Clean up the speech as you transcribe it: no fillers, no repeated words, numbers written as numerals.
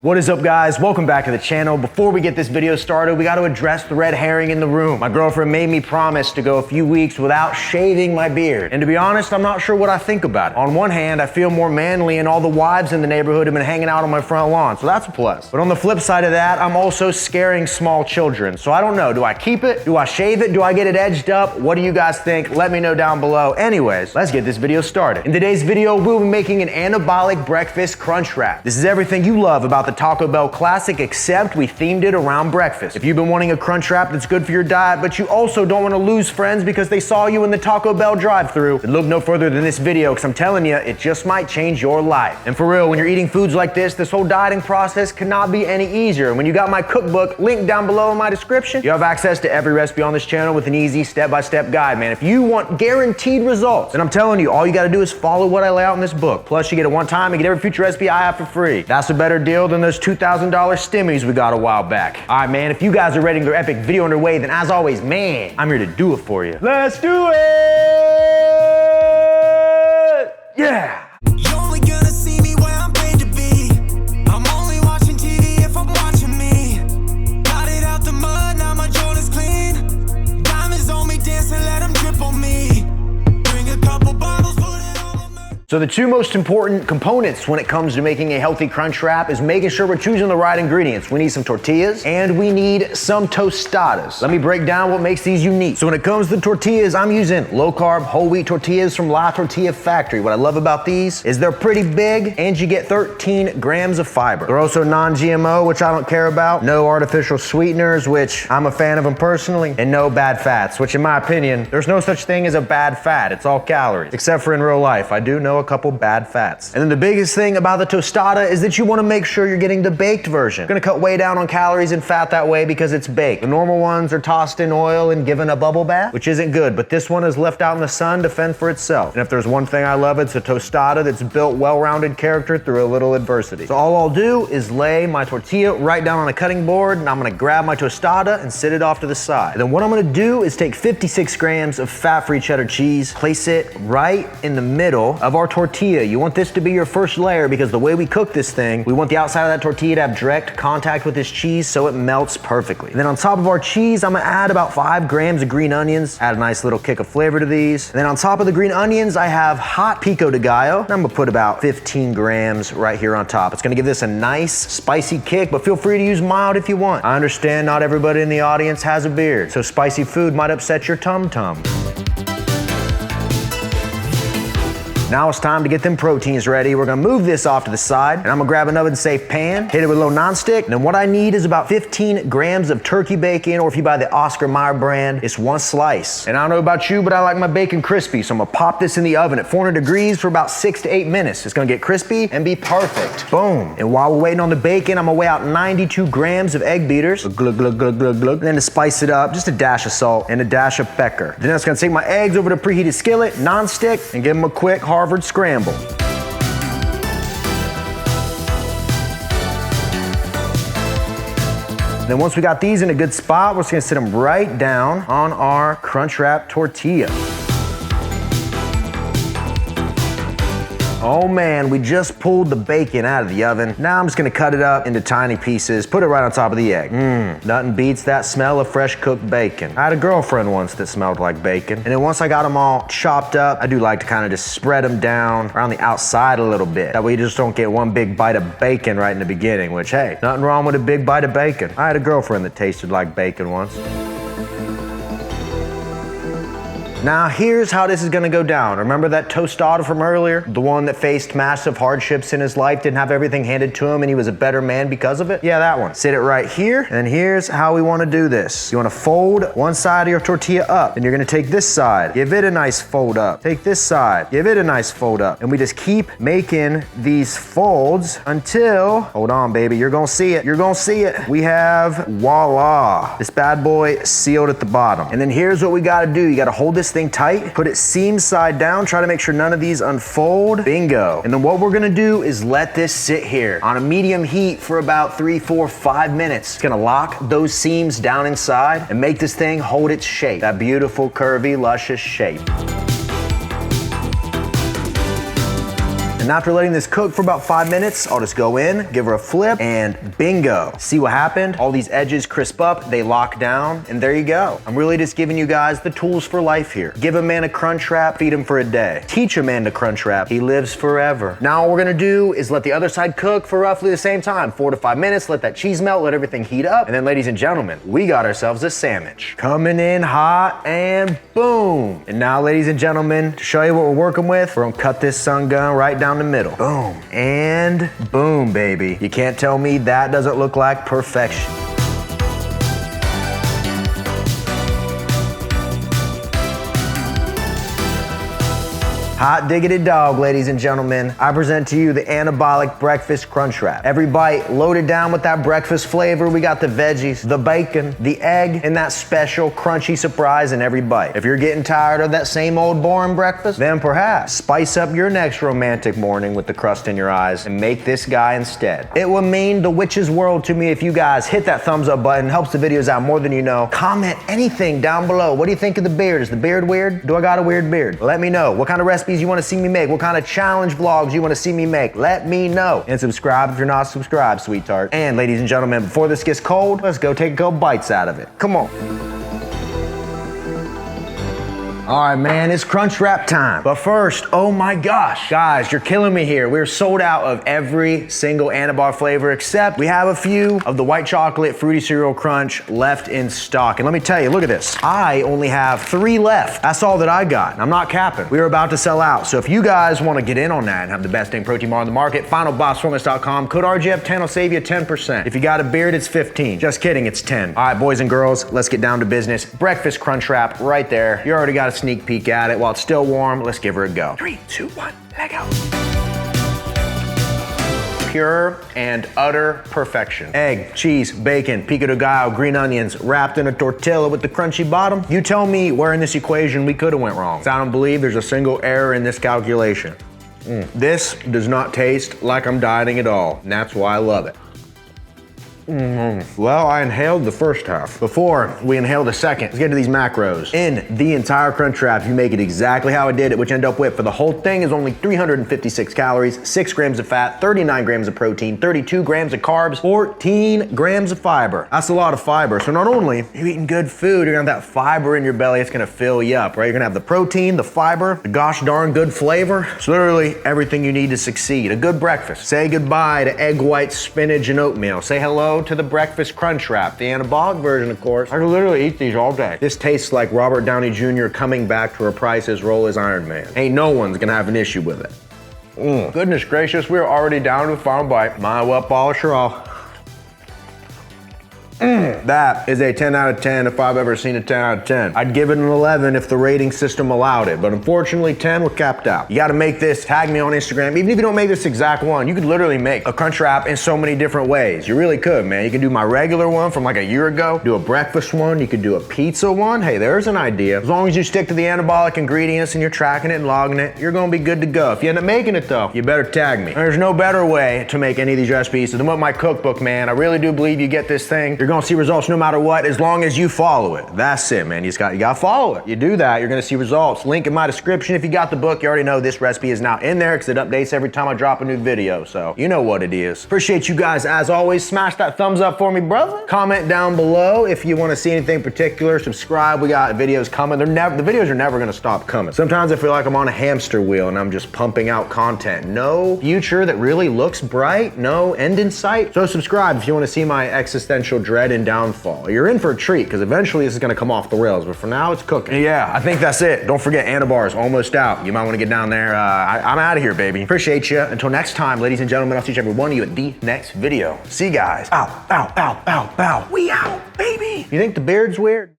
What is up, guys? Welcome back to the channel. Before we get this video started, we got to address the red herring in the room. My girlfriend made me promise to go a few weeks without shaving my beard. And to be honest, I'm not sure what I think about it. On one hand, I feel more manly and all the wives in the neighborhood have been hanging out on my front lawn, so that's a plus. But on the flip side of that, I'm also scaring small children. So I don't know, do I keep it? Do I shave it? Do I get it edged up? What do you guys think? Let me know down below. Anyways, let's get this video started. In today's video, we'll be making an anabolic breakfast crunch wrap. This is everything you love about the Taco Bell classic, except we themed it around breakfast. If you've been wanting a crunch wrap that's good for your diet, but you also don't want to lose friends because they saw you in the Taco Bell drive-thru, then look no further than this video, because I'm telling you, it just might change your life. And for real, when you're eating foods like this whole dieting process cannot be any easier. When you got my cookbook linked down below in my description, you have access to every recipe on this channel with an easy step-by-step guide, man. If you want guaranteed results, then I'm telling you, all you gotta do is follow what I lay out in this book. Plus, you get it one time and get every future recipe I have for free. That's a better deal than those $2,000 stimmies we got a while back. All right, man, if you guys are ready to get your epic video underway, then as always, man, I'm here to do it for you. Let's do it! Yeah! So the two most important components when it comes to making a healthy crunch wrap is making sure we're choosing the right ingredients. We need some tortillas and we need some tostadas. Let me break down what makes these unique. So when it comes to tortillas, I'm using low carb whole wheat tortillas from La Tortilla Factory. What I love about these is they're pretty big and you get 13 grams of fiber. They're also non-GMO, which I don't care about. No artificial sweeteners, which I'm a fan of them personally, and no bad fats, which in my opinion, there's no such thing as a bad fat. It's all calories, except for in real life. I do know a couple bad fats. And then the biggest thing about the tostada is that you want to make sure you're getting the baked version. Gonna cut way down on calories and fat that way because it's baked. The normal ones are tossed in oil and given a bubble bath, which isn't good, but this one is left out in the sun to fend for itself. And if there's one thing I love, it's a tostada that's built well-rounded character through a little adversity. So all I'll do is lay my tortilla right down on a cutting board, and I'm gonna grab my tostada and sit it off to the side. And then what I'm gonna do is take 56 grams of fat-free cheddar cheese, place it right in the middle of our tortilla. You want this to be your first layer because the way we cook this thing, we want the outside of that tortilla to have direct contact with this cheese so it melts perfectly. And then on top of our cheese, I'm gonna add about 5 grams of green onions, add a nice little kick of flavor to these. And then on top of the green onions, I have hot pico de gallo. And I'm gonna put about 15 grams right here on top. It's gonna give this a nice spicy kick, but feel free to use mild if you want. I understand not everybody in the audience has a beard, so spicy food might upset your tum-tum. Now it's time to get them proteins ready. We're gonna move this off to the side, and I'm gonna grab an oven-safe pan, hit it with a little nonstick, and then what I need is about 15 grams of turkey bacon, or if you buy the Oscar Mayer brand, it's 1 slice. And I don't know about you, but I like my bacon crispy, so I'm gonna pop this in the oven at 400 degrees for about 6 to 8 minutes. It's gonna get crispy and be perfect. Boom. And while we're waiting on the bacon, I'm gonna weigh out 92 grams of egg beaters. Glug, glug, glug, glug, glug. And then to spice it up, just a dash of salt and a dash of pepper. Then I'm just gonna take my eggs over to a preheated skillet, nonstick, and give them a quick Harvard scramble. Then once we got these in a good spot, we're just gonna sit them right down on our crunch wrap tortilla. Oh man, we just pulled the bacon out of the oven. Now I'm just gonna cut it up into tiny pieces, put it right on top of the egg. Nothing beats that smell of fresh cooked bacon. I had a girlfriend once that smelled like bacon. And then once I got them all chopped up, I do like to kind of just spread them down around the outside a little bit. That way you just don't get one big bite of bacon right in the beginning, which hey, nothing wrong with a big bite of bacon. I had a girlfriend that tasted like bacon once. Now here's how this is gonna go down. Remember that tostada from earlier? The one that faced massive hardships in his life, didn't have everything handed to him, and he was a better man because of it? Yeah, that one. Sit it right here, and here's how we wanna do this. You wanna fold one side of your tortilla up, and you're gonna take this side, give it a nice fold up. Take this side, give it a nice fold up. And we just keep making these folds until, hold on baby, you're gonna see it, you're gonna see it. We have, voila, this bad boy sealed at the bottom. And then here's what we gotta do. You gotta hold this thing tight, put it seam side down, try to make sure none of these unfold. Bingo. And then what we're gonna do is let this sit here on a medium heat for about 3, 4, 5 minutes. It's gonna lock those seams down inside and make this thing hold its shape, that beautiful, curvy, luscious shape. And after letting this cook for about 5 minutes, I'll just go in, give her a flip, and bingo. See what happened? All these edges crisp up, they lock down, and there you go. I'm really just giving you guys the tools for life here. Give a man a crunch wrap, feed him for a day. Teach a man to crunch wrap, he lives forever. Now all we're gonna do is let the other side cook for roughly the same time, 4 to 5 minutes, let that cheese melt, let everything heat up, and then ladies and gentlemen, we got ourselves a sandwich. Coming in hot and boom. And now ladies and gentlemen, to show you what we're working with, we're gonna cut this sun gun right down the middle. Boom, and boom, baby. You can't tell me that doesn't look like perfection. Hot diggity dog, ladies and gentlemen. I present to you the Anabolic Breakfast Crunch Wrap. Every bite loaded down with that breakfast flavor. We got the veggies, the bacon, the egg, and that special crunchy surprise in every bite. If you're getting tired of that same old boring breakfast, then perhaps spice up your next romantic morning with the crust in your eyes and make this guy instead. It would mean the witch's world to me if you guys hit that thumbs up button. Helps the videos out more than you know. Comment anything down below. What do you think of the beard? Is the beard weird? Do I got a weird beard? Let me know. What kind of recipes you want to see me make, what kind of challenge vlogs you want to see me make, let me know. And subscribe if you're not subscribed, sweetheart. And ladies and gentlemen, before this gets cold, let's go take a couple bites out of it. Come on. All right, man, it's crunch wrap time. But first, oh my gosh, guys, you're killing me here. We're sold out of every single Anabar flavor, except we have a few of the white chocolate fruity cereal crunch left in stock. And let me tell you, look at this. I only have 3 left. That's all that I got. I'm not capping. We are about to sell out. So if you guys want to get in on that and have the best dang protein bar on the market, finalbossformulas.com, code RGF10 will save you 10%. If you got a beard, it's 15. Just kidding, it's 10. All right, boys and girls, let's get down to business. Breakfast crunch wrap right there. You already got a sneak peek at it while it's still warm. Let's give her a go. 3, 2, 1, let go. Pure and utter perfection. Egg, cheese, bacon, pico de gallo, green onions, wrapped in a tortilla with the crunchy bottom. You tell me where in this equation we could have went wrong. I don't believe there's a single error in this calculation. This does not taste like I'm dieting at all, and that's why I love it. Well, I inhaled the first half. Before we inhale the second, let's get to these macros. In the entire crunch wrap, you make it exactly how I did it, which end up with, for the whole thing, is only 356 calories, 6 grams of fat, 39 grams of protein, 32 grams of carbs, 14 grams of fiber. That's a lot of fiber. So not only are you eating good food, you're gonna have that fiber in your belly, it's gonna fill you up, right? You're gonna have the protein, the fiber, the gosh darn good flavor. It's literally everything you need to succeed. A good breakfast. Say goodbye to egg whites, spinach, and oatmeal. Say hello to the breakfast crunch wrap, the anabolic version, of course. I could literally eat these all day. This tastes like Robert Downey Jr. coming back to reprise his role as Iron Man. Ain't no one's gonna have an issue with it. Goodness gracious, we're already down to the final bite. Might well polish her off. That is a 10 out of 10 if I've ever seen a 10 out of 10. I'd give it an 11 if the rating system allowed it, but unfortunately 10 we're capped out. You gotta make this, tag me on Instagram. Even if you don't make this exact one, you could literally make a crunch wrap in so many different ways. You really could, man. You can do my regular one from like a year ago, do a breakfast one, you could do a pizza one. Hey, there's an idea. As long as you stick to the anabolic ingredients and you're tracking it and logging it, you're gonna be good to go. If you end up making it though, you better tag me. There's no better way to make any of these recipes than with my cookbook, man. I really do believe you get this thing, you're gonna see results no matter what, as long as you follow it. That's it, man. You gotta follow it. You do that, you're gonna see results. Link in my description. If you got the book, you already know this recipe is now in there because it updates every time I drop a new video. So you know what it is. Appreciate you guys as always. Smash that thumbs up for me, brother. Comment down below if you want to see anything particular. Subscribe. We got videos coming. The videos are never gonna stop coming. Sometimes I feel like I'm on a hamster wheel and I'm just pumping out content. No future that really looks bright. No end in sight. So subscribe if you want to see my existential dread and downfall. You're in for a treat because eventually this is gonna come off the rails, but for now it's cooking. Yeah, I think that's it. Don't forget Anabar is almost out. You might want to get down there. I'm out of here, baby. Appreciate you. Until next time, ladies and gentlemen, I'll see each every one of you at the next video. See you guys. Ow, ow, ow, ow, ow. We out, baby. You think the beard's weird?